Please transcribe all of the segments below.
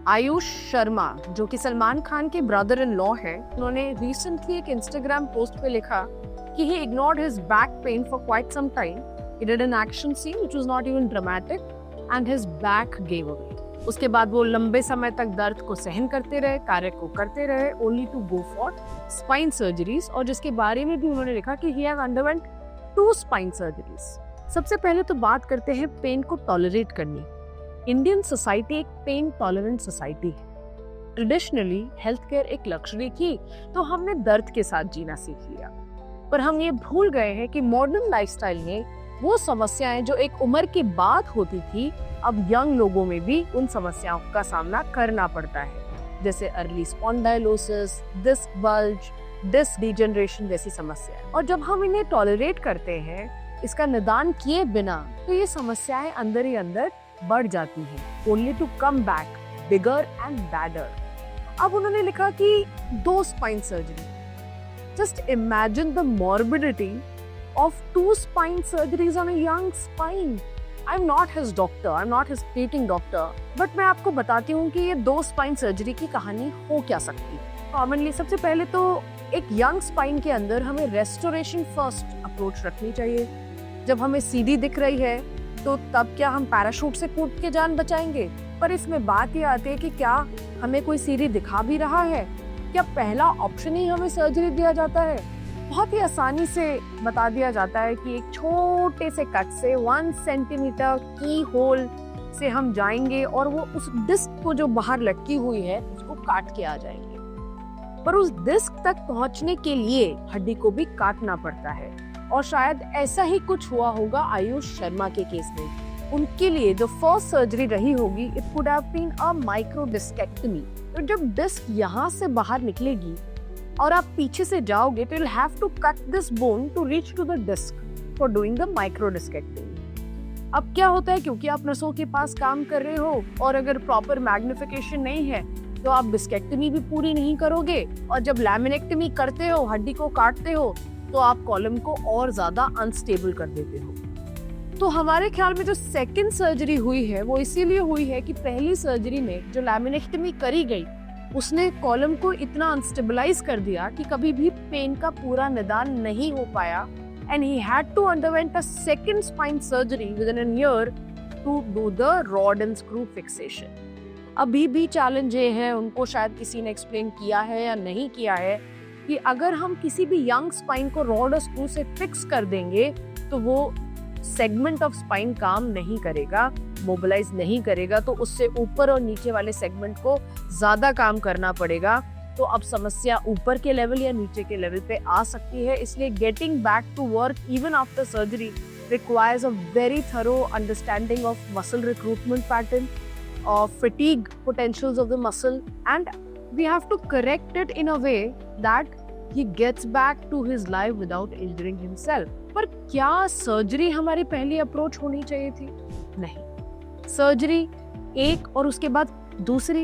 आयुष शर्मा, जो कि सलमान खान के ब्रदर इन लॉ है, उन्होंने रिसेंटली एक इंस्टाग्राम पोस्ट पे लिखा कि he ignored his back pain for quite some time. He did an action scene which was not even dramatic and his back gave away. उसके बाद वो लंबे समय तक दर्द को सहन करते रहे, कार्य को करते रहे, only to go for spine surgeries, और जिसके बारे में भी उन्होंने लिखा कि he has underwent 2 spine surgeries. सबसे पहले तो बात करते हैं पेन को टॉलरेट करनी। इंडियन सोसाइटी एक पेन टॉलरेंट सोसाइटी है। ट्रेडिशनली हेल्थ केयर एक लग्जरी थी, तो हमने दर्द के साथ जीना सीख लिया। पर हम ये भूल गए हैं कि मॉडर्न लाइफस्टाइल में वो समस्याएं जो एक उम्र के बाद होती थी, अब यंग लोगों में भी उन समस्याओं का सामना करना पड़ता है, जैसे early spondylosis, disc bulge, disc degeneration जैसी समस्याएं। और जब हम इन्हें टॉलरेट करते हैं, इसका निदान किए बिना, तो ये समस्याएं अंदर ही अंदर बढ़ जाती हैं, only to come back bigger and badder। अब उन्होंने लिखा कि 2 spine surgery। Just imagine the morbidity of 2 spine surgeries on a young spine। I'm not his doctor, I'm not his treating doctor, but मैं आपको बताती हूँ कि ये 2 spine surgery की कहानी हो क्या सकती है। कॉमनली सबसे पहले तो एक यंग स्पाइन के अंदर हमें रेस्टोरेशन फर्स्ट अप्रोच रखनी चाहिए। जब हमें सीधी दिख रही है, तो तब क्या हम पैराशूट से कूद के जान बचाएंगे? पर इसमें बात ये आती है कि क्या हमें कोई सीढ़ी दिखा भी रहा है? क्या पहला ऑप्शन ही हमें सर्जरी दिया जाता है? बहुत ही आसानी से बता दिया जाता है कि एक छोटे से कट से 1 सेंटीमीटर की होल से हम जाएंगे और वो उस डिस्क को जो बाहर लटकी हुई है उसको काट के आ जाएंगे। पर उस डिस्क तक पहुंचने के लिए हड्डी को भी काटना पड़ता है, और शायद ऐसा ही कुछ हुआ होगा आयुष शर्मा के केस में। उनके लिए जो फर्स्ट सर्जरी रही होगी, it could have been a micro discectomy. तो जब डिस्क यहाँ से बाहर निकलेगी और आप पीछे से जाओगे, तो you will have to cut this bone to reach to the disc for doing the micro discectomy. अब क्या होता है, क्योंकि आप नसों के पास काम कर रहे हो और अगर प्रॉपर मैग्निफिकेशन नहीं है, तो आप डिस्केक्टमी भी पूरी नहीं करोगे, और जब लैमिनेक्टमी करते हो, हड्डी को काटते हो, तो आप कॉलम को और ज्यादा अनस्टेबल कर देते हो। तो हमारे ख्याल में जो सेकंड सर्जरी हुई है, वो इसीलिए हुई है कि पहली सर्जरी में जो लैमिनेक्टमी करी गई, उसने कॉलम को इतना अनस्टेबलाइज कर दिया कि कभी भी पेन का पूरा निदान नहीं हो पाया, and he had to underwent a second spine surgery within a year to do the rod and screw fixation. अभी भी चैलेंज ये है, उनको शायद किसी ने एक्सप्लेन किया है या नहीं किया है, कि अगर हम किसी भी यंग स्पाइन को रॉड और स्क्रू से फिक्स कर देंगे, तो वो सेगमेंट ऑफ स्पाइन काम नहीं करेगा, मोबिलाइज नहीं करेगा, तो उससे ऊपर और नीचे वाले सेगमेंट को ज्यादा काम करना पड़ेगा। तो अब समस्या ऊपर के लेवल या नीचे के लेवल पे आ सकती है। इसलिए getting back to work even after surgery requires a very thorough understanding of muscle recruitment pattern, of fatigue potentials of the muscle, and we have to correct it in a way that he gets back to his life without injuring himself। पर क्या surgery हमारी पहली approach होनी चाहिए थी? नहीं। Surgery एक और उसके बाद दूसरी,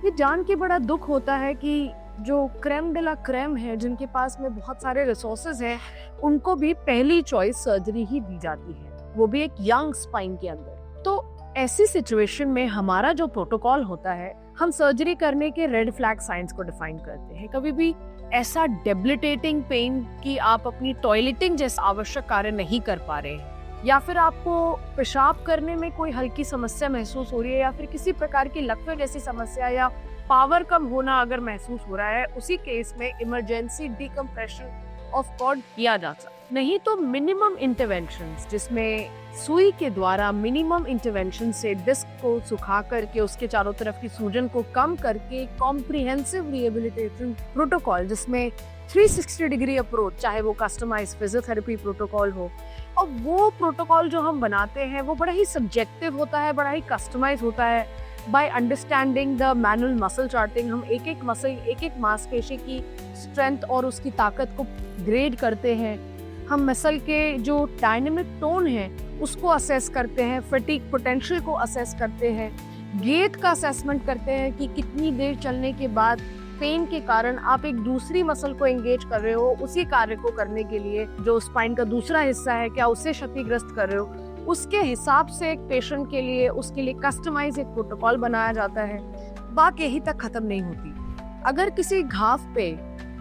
ये जान के बड़ा दुख होता है कि जो क्रेम डे ला क्रेम है, जिनके पास में बहुत सारे रिसोर्सेज हैं, उनको भी पहली चॉइस सर्जरी ही दी जाती है, वो भी एक यंग स्पाइन के अंदर। तो ऐसी सिचुएशन में हमारा जो प्रोटोकॉल होता है, हम सर्जरी करने के रेड फ्लैग साइंस को डिफाइन करते हैं। कभी भी ऐसा डेबिलिटेटिंग पेन कि आप अपनी टॉयलेटिंग जैसा आवश्यक कार्य नहीं कर पा रहे हैं, या फिर आपको पेशाब करने में कोई हल्की समस्या महसूस हो रही है, या फिर किसी प्रकार की लकवे जैसी समस्या या पावर कम होना अगर महसूस हो रहा है, उसी केस में इमरजेंसी डिकम्प्रेशन ऑफ कॉर्ड किया जा सकता है। नहीं तो मिनिमम इंटरवेंशंस, जिसमें सुई के द्वारा मिनिमम इंटरवेंशन से डिस्क को सुखा करके उसके चारों तरफ की सूजन को कम करके कॉम्प्रिहेंसिव रिहेबिलिटेशन प्रोटोकॉल, जिसमें 360 डिग्री अप्रोच, चाहे वो कस्टमाइज्ड फिजियोथेरेपी प्रोटोकॉल हो, और वो प्रोटोकॉल जो हम बनाते हैं वो बड़ा ही सब्जेक्टिव होता है, बड़ा ही कस्टमाइज होता है। By understanding the manual muscle charting, हम एक एक मसल, एक एक मांसपेशी की स्ट्रेंथ और उसकी ताकत को ग्रेड करते हैं। हम मसल के जो डायनेमिक टोन है उसको असेस करते हैं, फटीग पोटेंशियल को असेस करते हैं, गेट का असेसमेंट करते हैं कि कितनी देर चलने के बाद पेन के कारण आप एक दूसरी मसल को एंगेज कर रहे हो, उसी कार्य को करने के लिए जो स्पाइन का दूसरा हिस्सा है, क्या उससे क्षतिग्रस्त कर रहे हो। उसके हिसाब से एक पेशेंट के लिए, उसके लिए कस्टमाइज एक प्रोटोकॉल बनाया जाता है। बात यहीं तक खत्म नहीं होती। अगर किसी घाव पे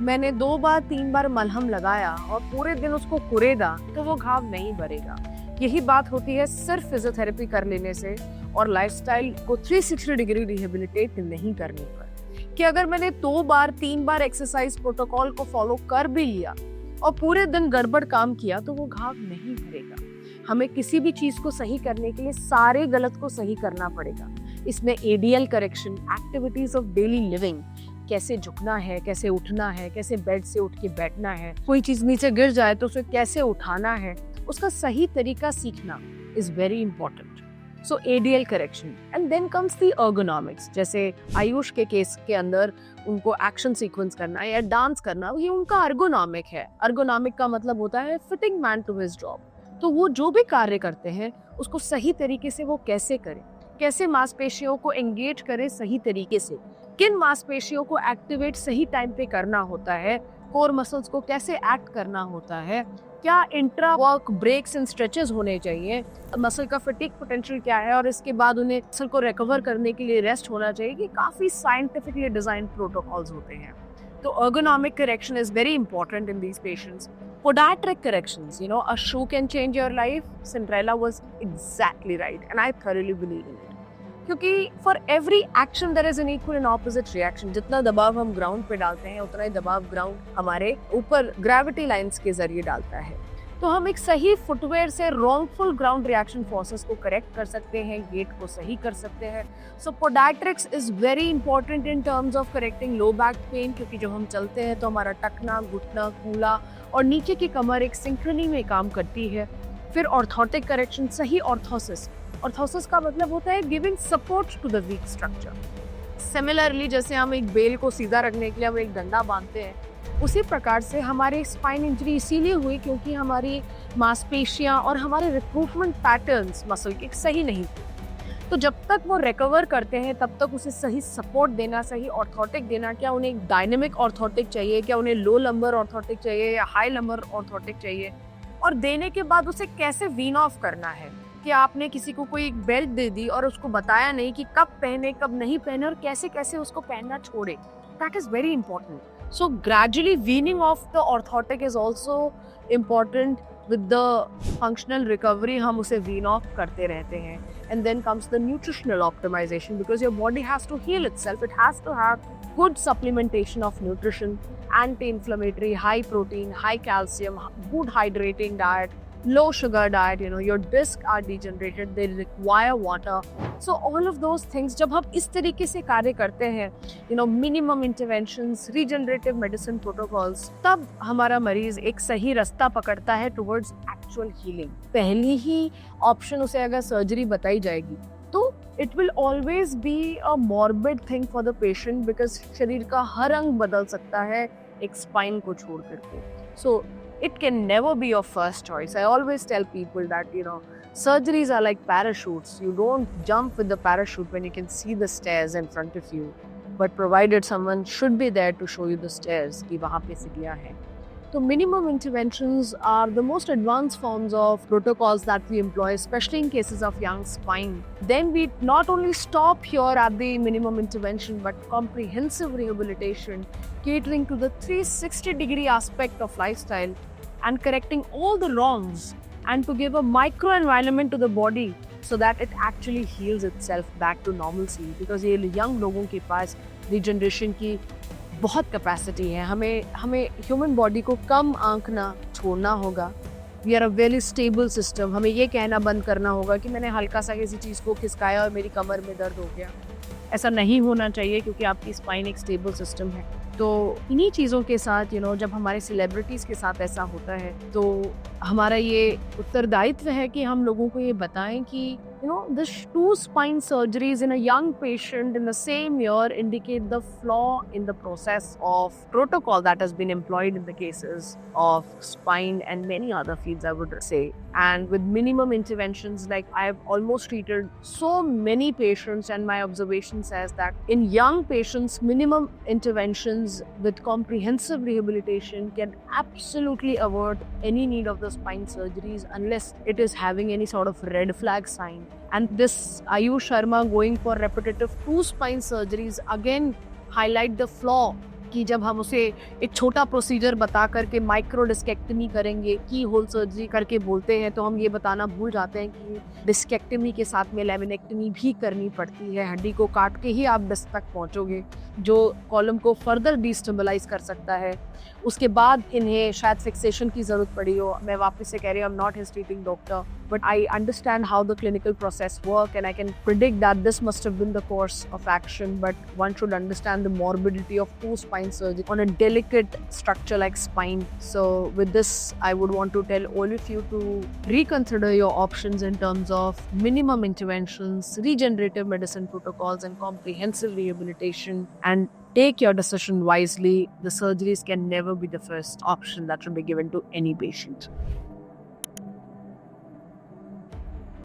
मैंने 2 बार 3 बार मलहम लगाया और पूरे दिन उसको कुरेदा तो वो घाव नहीं भरेगा। यही बात होती है सिर्फ फिजियोथेरेपी कर लेने से और लाइफस्टाइल को 360 डिग्री रिहेबिलिटेट नहीं करने पर, कि अगर मैंने 2 बार 3 बार एक्सरसाइज प्रोटोकॉल को फॉलो कर भी लिया और पूरे दिन गड़बड़ काम किया तो वो घाव नहीं भरेगा। हमें किसी भी चीज को सही करने के लिए सारे गलत को सही करना पड़ेगा। इसमें ADL correction, activities of daily living, कैसे झुकना है, कैसे उठना है, कैसे बेड से उठ के बैठना है, कोई चीज नीचे गिर जाए तो उसे कैसे उठाना है, उसका सही तरीका सीखना is very important. So ADL correction and then comes the ergonomics। जैसे आयुष के केस के अंदर उनको एक्शन सीक्वेंस करना या डांस करना, ये उनका ergonomic है। ergonomic का मतलब होता है fitting man to his job. तो वो जो भी कार्य करते हैं उसको सही तरीके से वो कैसे करें, कैसे मांसपेशियों को एंगेज करें सही तरीके से, किन मांसपेशियों को एक्टिवेट सही टाइम पे करना होता है, कोर मसल्स को कैसे एक्ट करना होता है, क्या intra work breaks and stretches होने चाहिए, मसल का फटीग पोटेंशियल क्या है और इसके बाद उन्हें मसल को रिकवर करने के लिए रेस्ट होना चाहिए, कि काफी साइंटिफिकली डिजाइन प्रोटोकॉल्स होते हैं। तो ergonomic correction is very important in these patients. Podiatric corrections, you know, a shoe can change your life. Cinderella was exactly right and I thoroughly believe in it. क्योंकि for every action there is an equal and opposite reaction. जितना दबाव हम ground पे डालते हैं उतना ही दबाव ground हमारे ऊपर ग्रेविटी लाइंस के जरिए डालता है। तो हम एक सही फुटवेयर से रॉन्गफुल ग्राउंड रिएक्शन फोर्सेस को करेक्ट कर सकते हैं, गेट को सही कर सकते हैं। So podiatrics is very important in terms of correcting low back pain, क्योंकि जब हम चलते हैं तो हमारा टखना, घुटना, कूला और नीचे की कमर एक सिंक्रोनी में काम करती है। फिर ऑर्थोटिक करेक्शन, सही ऑर्थोसिस। ऑर्थोसिस का मतलब होता है giving support to the weak structure. Similarly जैसे हम एक बेल को सीधा रखने के लिए हम एक डंडा बांधते हैं, उसी प्रकार से हमारे स्पाइन इंजरी इसीलिए हुई क्योंकि हमारी मांसपेशियां और हमारे रिक्रूटमेंट पैटर्न्स मसल के सही नहीं थे। तो जब तक वो रिकवर करते हैं तब तक उसे सही सपोर्ट देना, सही ऑर्थोटिक देना। क्या उन्हें एक डायनेमिक ऑर्थोटिक चाहिए, क्या उन्हें लो लंबर ऑर्थोटिक चाहिए या हाई लंबर ऑर्थोटिक चाहिए, और देने के बाद उसे कैसे वीन ऑफ करना है। कि आपने किसी को कोई एक बेल्ट दे दी और उसको बताया नहीं कि कब पहने कब नहीं पहने और कैसे कैसे उसको पहनना छोड़े। That is very important. So gradually weaning off the orthotic is also important with the functional recovery. हम उसे wean off करते रहते हैं. And then comes the nutritional optimization, because your body has to heal itself. It has to have good supplementation of nutrition, anti-inflammatory, high protein, high calcium, good hydrating diet, low sugar diet. You know, your discs are degenerated, they require water. So all of those things जब हम इस तरीके से कार्य करते हैं, you know, minimum interventions, regenerative medicine protocols, तब हमारा मरीज एक सही रास्ता पकड़ता है towards actual healing. पहली ही ऑप्शन उसे अगर सर्जरी बताई जाएगी तो it will always be a morbid thing for the patient, because शरीर का हर अंग बदल सकता है एक स्पाइन को छोड़ करके. So it can never be your first choice. I always tell people that, you know, surgeries are like parachutes. You don't jump with the parachute when you can see the stairs in front of you, but provided someone should be there to show you the stairs कि वहाँ पे सीढ़ियाँ हैं. So minimum interventions are the most advanced forms of protocols that we employ, especially in cases of young spine. Then we not only stop here at the minimum intervention, but comprehensive rehabilitation, catering to the 360-degree aspect of lifestyle and correcting all the wrongs, and to give a microenvironment to the body so that it actually heals itself back to normalcy. Because ये young लोगों के पास regeneration की बहुत capacity है. हमें human body को कम आंकना छोड़ना होगा. We are a very stable system. हमें ये कहना बंद करना होगा कि मैंने हल्का सा किसी चीज़ को खिसकाया और मेरी कमर में दर्द हो गया. ऐसा नहीं होना चाहिए, क्योंकि आपकी स्पाइन एक स्टेबल सिस्टम है. तो इन्हीं चीज़ों के साथ जब हमारे सेलिब्रिटीज़ के साथ ऐसा होता है तो हमारा ये उत्तरदायित्व है कि हम लोगों को ये बताएं कि the 2 spine surgeries in a young patient in the same year indicate the flaw in the process of protocol that has been employed in the cases of spine and many other fields, I would say. And with minimum interventions, like I've almost treated so many patients, and my observation says that in young patients, minimum interventions with comprehensive rehabilitation can absolutely avert any need of the your spine surgeries unless it is having any sort of red flag sign. And this Ayush Sharma going for repetitive 2 spine surgeries again highlight the flaw कि जब हम उसे एक छोटा procedure बता करके micro डिस्केक्टमी करेंगे, की होल सर्जरी करके बोलते हैं, तो हम ये बताना भूल जाते हैं कि डिस्केक्टमी के साथ में लैमिनेक्टमी भी करनी पड़ती है। हड्डी को काट के ही आप डिस्क तक पहुंचोगे, जो कॉलम को फर्दर डिस्टेबलाइज कर सकता है। उसके बाद इन्हें शायद फिक्सेशन की ज़रूरत पड़ी हो। मैं वापस से कह रही हूँ, I am not his treating doctor, but I understand how the clinical process work, and I can predict that this must have been the course of action. But one should understand the morbidity of 2 spine surgery on a delicate structure like spine. So with this, I would want to tell all of you to reconsider your options in terms of minimum interventions, regenerative medicine protocols, and comprehensive rehabilitation, and take your decision wisely. The surgeries can never be the first option that should be given to any patient.